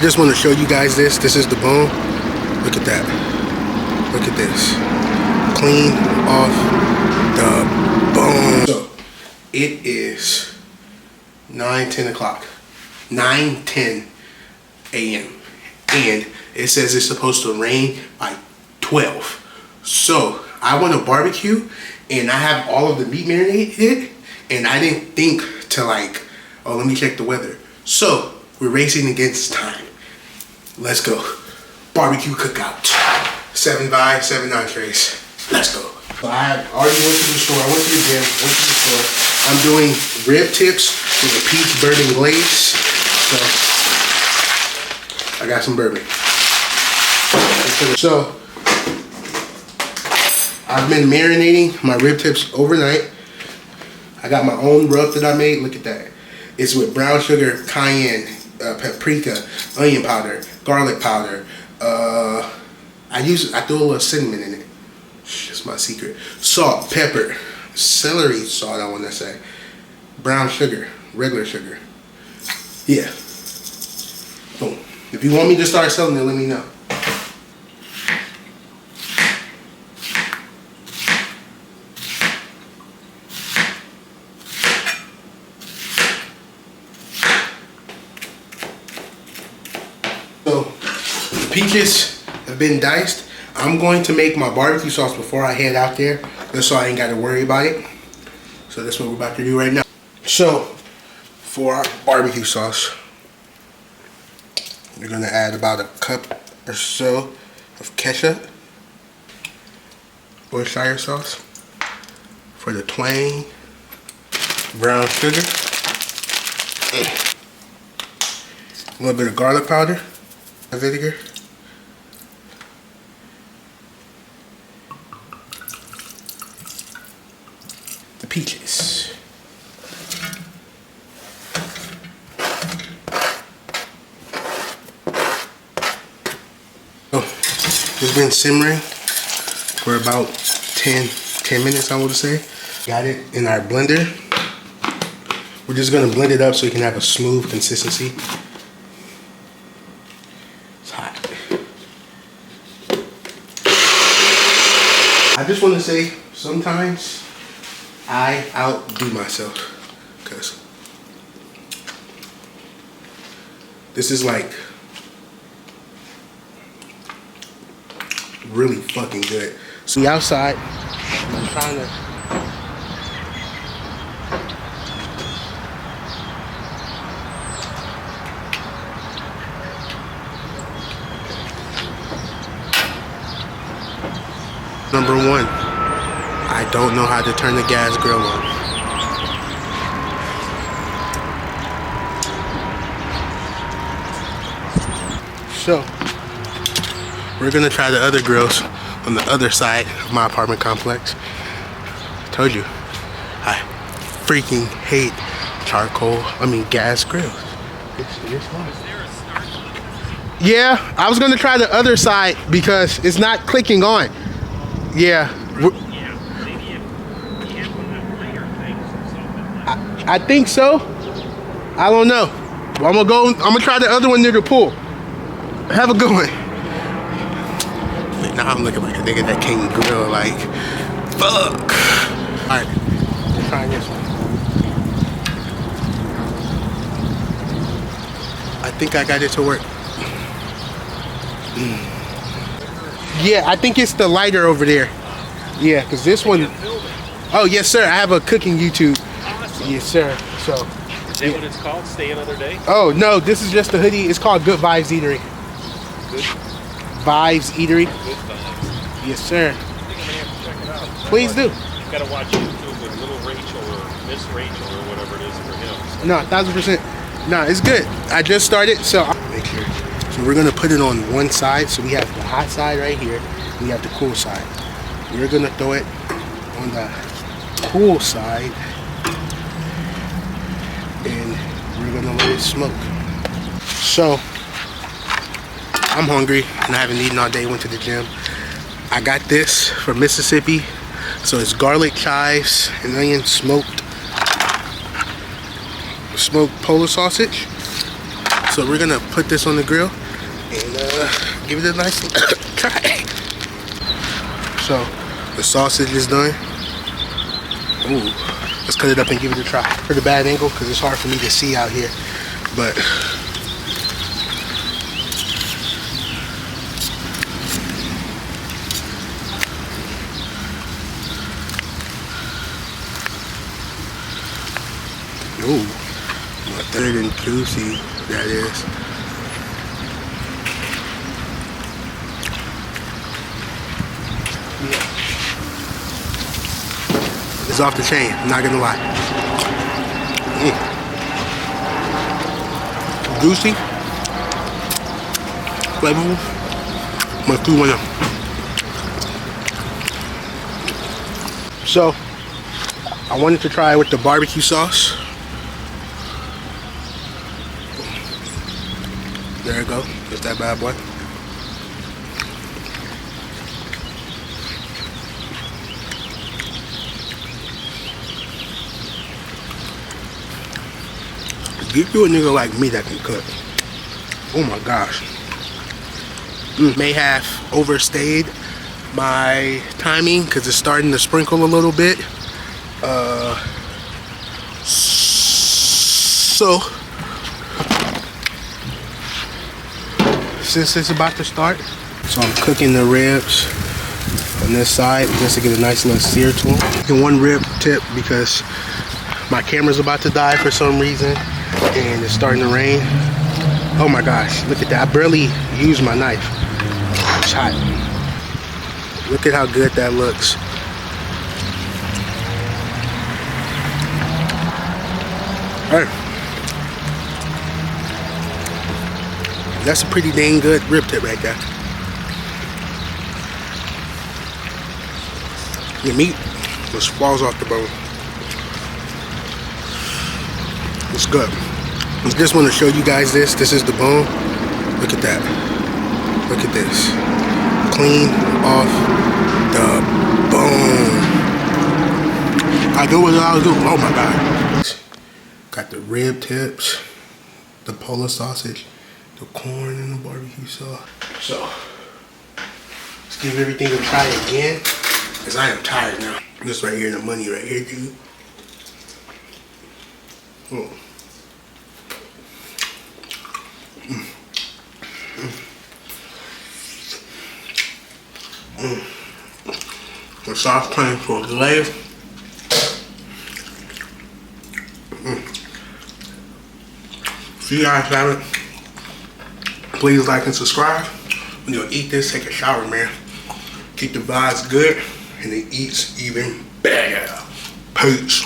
I just want to show you guys this. This is the bone. Look at that. Look at this. Clean off the bone. So it is 9:10 o'clock. 9:10 a.m. and it says it's supposed to rain by 12. So I want to barbecue, and I have all of the meat marinated, and I didn't think to like, oh, let me check the weather. So we're racing against time. Let's go. Barbecue cookout. 7 by 7 entrees. Let's go. So I already went to the store. I went to the gym. Went to the store. I'm doing rib tips with a peach bourbon glaze. So I got some bourbon. So I've been marinating my rib tips overnight. I got my own rub that I made. Look at that. It's with brown sugar, cayenne, paprika, onion powder, garlic powder. I threw a little cinnamon in it. That's my secret. Salt, pepper, celery salt, I want to say. Brown sugar, regular sugar. Yeah. Boom. If you want me to start selling it, let me know. So, the peaches have been diced. I'm going to make my barbecue sauce before I head out there, just so I ain't got to worry about it. So that's what we're about to do right now. So, for our barbecue sauce, we're going to add about a cup or so of ketchup or cider sauce for the twang, brown sugar, a little bit of garlic powder, vinegar, the peaches. So it's been simmering for about 10 minutes, I would say. Got it in our blender. We're just gonna blend it up so it can have a smooth consistency. It's hot. I just want to say, sometimes I outdo myself, because this is like really fucking good. So outside, I'm trying to Number 1, I don't know how to turn the gas grill on. So, we're gonna try the other grills on the other side of my apartment complex. Told you, I freaking hate gas grills. It's hard. Yeah, I was gonna try the other side because it's not clicking on. Yeah. I think so. I don't know. I'm gonna try the other one near the pool. Have a good one. Now I'm looking like a nigga that can't grill, like, fuck. Alright, let's try this one. I think I got it to work. Yeah, I think it's the lighter over there. Yeah, because this one... Oh, yes, sir. I have a cooking YouTube. Awesome. Yes, sir. So... Is that what it's called? Stay another day? Oh, no. This is just the hoodie. It's called Good Vibes Eatery. Good Vibes Eatery. Good Vibes. Yes, sir. I think I'm going to have to check it out. Please do. You got to watch YouTube with Little Rachel or Miss Rachel or whatever it is for him. So. No, 1000%. No, it's good. I just started, so I'll make sure. So we're gonna put it on one side. So we have the hot side right here. We have the cool side. We're gonna throw it on the cool side, and we're gonna let it smoke. So I'm hungry and I haven't eaten all day. Went to the gym. I got this from Mississippi. So it's garlic chives and onion smoked Polish sausage. So we're gonna put this on the grill and give it a nice try. So the sausage is done. Ooh, let's cut it up and give it a try. Pretty bad angle because it's hard for me to see out here, but ooh, good and juicy that is. Yeah. It's off the chain, I'm not gonna lie. Juicy, flavorful, must do one up. So, I wanted to try it with the barbecue sauce. There you go, just that bad boy. Give you a nigga like me that can cook. Oh my gosh. May have overstayed my timing because it's starting to sprinkle a little bit. So since it's about to start, so I'm cooking the ribs on this side just to get a nice little sear to them. And one rib tip because my camera's about to die for some reason and it's starting to rain. Oh my gosh, look at that. I barely used my knife. It's hot. Look at how good that looks. Alright. That's a pretty dang good rib tip right there. The meat just falls off the bone. It's good. I just want to show you guys this. This is the bone. Look at that. Look at this. Clean off the bone. I do what I was doing. Oh my god. Got the rib tips, the Polish sausage, the corn, and the barbecue sauce. So, let's give everything a try again. Because I am tired now. This right here, the money right here, dude. Oh. The sauce plain for glazed. If you guys haven't, please like and subscribe. When you eat this, take a shower, man. Keep the vibes good, and it eats even better. Peace.